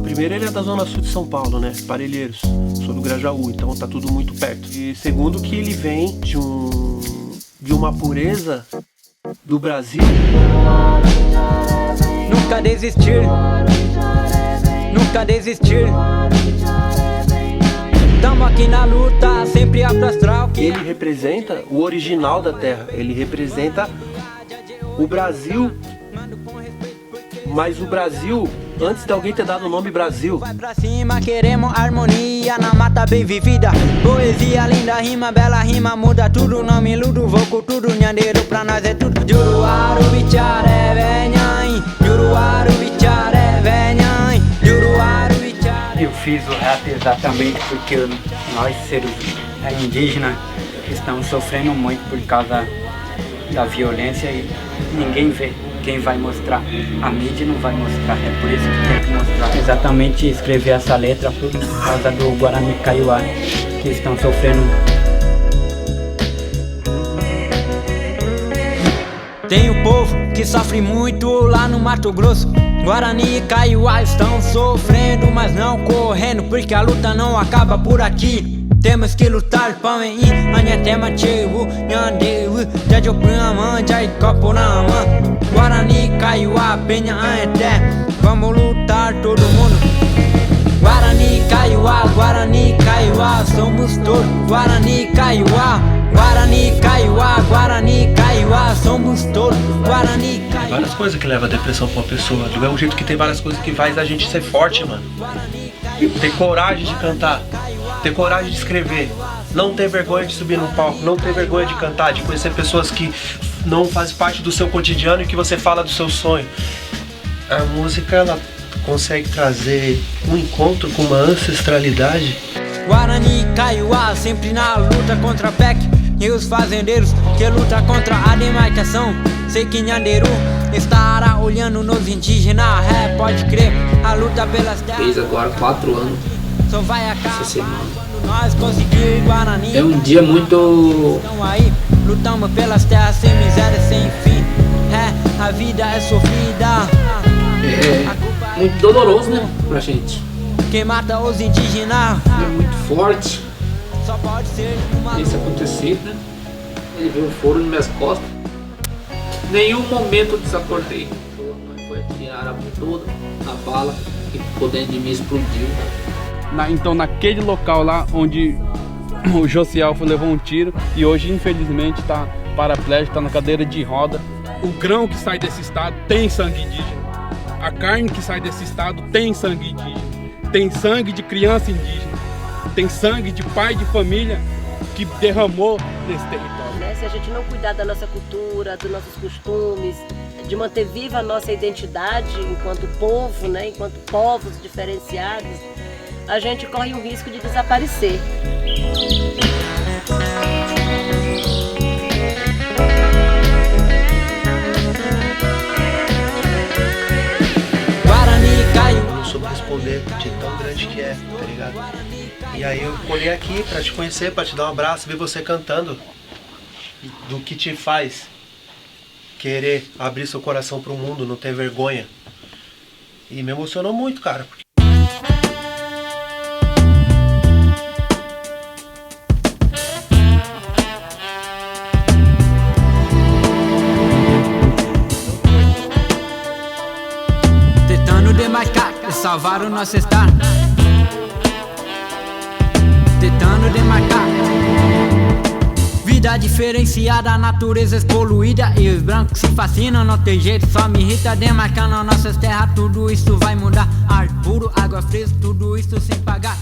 Primeiro, ele é da zona sul de São Paulo, né? Parelheiros. Sou do Grajaú, então tá tudo muito perto. E segundo, que ele vem de uma pureza do Brasil. Nunca desistir, nunca desistir. Tamo aqui na luta, sempre abro astral. Ele representa o original da terra. Ele representa o Brasil, mas o Brasil antes de alguém ter dado o nome Brasil. Vai pra cima, queremos harmonia na mata bem vivida. Poesia linda, rima, bela rima, muda tudo. Nome ludo, voco tudo, nhandeiro pra nós é tudo. Juruaru, bichare, venham. Juruaru, bichare, venham. Juruaru, bichare. Eu fiz o rap exatamente porque nós, seres indígenas, estamos sofrendo muito por causa da violência e ninguém vê. Quem vai mostrar? A mídia não vai mostrar, é por isso que tem que mostrar. Exatamente escrever essa letra por causa do Guarani Kaiowá, que estão sofrendo. Tem o povo que sofre muito lá no Mato Grosso. Guarani e Kaiowá estão sofrendo, mas não correndo, porque a luta não acaba por aqui. Temos que lutar para mim. Anhatema cheio, nhandeu, jajoprama, jaicoporama. Guarani, Kaiowá, penha até. Vamos lutar todo mundo. Guarani, Kaiowá, somos todos. Guarani, Kaiowá, somos todos. Guarani, Kaiowá. Várias coisas que levam a depressão pra uma pessoa. Do mesmo jeito que tem várias coisas que faz a gente ser forte, mano. Ter coragem de cantar, ter coragem de escrever, não ter vergonha de subir no palco, não ter vergonha de cantar, de conhecer pessoas que não fazem parte do seu cotidiano e que você fala do seu sonho. A música, ela consegue trazer um encontro com uma ancestralidade. Guarani, Kaiowá, sempre na luta contra a PEC e os fazendeiros que lutam contra a demarcação. Sei que Nhanderu estará olhando nos indígenas, pode crer, a luta pelas terras. Fez agora 4 anos só vai acabar essa semana. quando nós conseguir Guarani. É um dia muito... Então aí, lutamos pelas terras sem miséria, sem fim. A vida é sofrida. Muito doloroso, né, pra gente. Quem mata os indígenas É muito forte só pode ser uma isso acontecer, né? Ele viu um furo nas minhas costas. Nenhum momento eu desacordei. Foi tirar a toda a bala que ficou dentro de mim explodiu. Então naquele local lá onde o Josiel levou um tiro e hoje infelizmente está paraplégico, está na cadeira de roda. O grão que sai desse estado tem sangue indígena. A carne que sai desse estado tem sangue indígena. Tem sangue de criança indígena. Tem sangue de pai de família que derramou nesse território. Se a gente não cuidar da nossa cultura, dos nossos costumes, de manter viva a nossa identidade enquanto povo, né, enquanto povos diferenciados, a gente corre o risco de desaparecer. Guarani, Kaiowá. Eu não soube responder de tão grande que é, tá ligado? E aí eu colhei aqui pra te conhecer, pra te dar um abraço, ver você cantando. Do que te faz querer abrir seu coração pro mundo, não ter vergonha. E me emocionou muito, cara. Tentando demarcar e salvar o nosso estado. Tentando demarcar. Vida diferenciada, a natureza poluída e os brancos se fascinam, não tem jeito, só me irrita. Demarcando nossas terras, tudo isso vai mudar. Ar puro, água fresca, tudo isso sem pagar.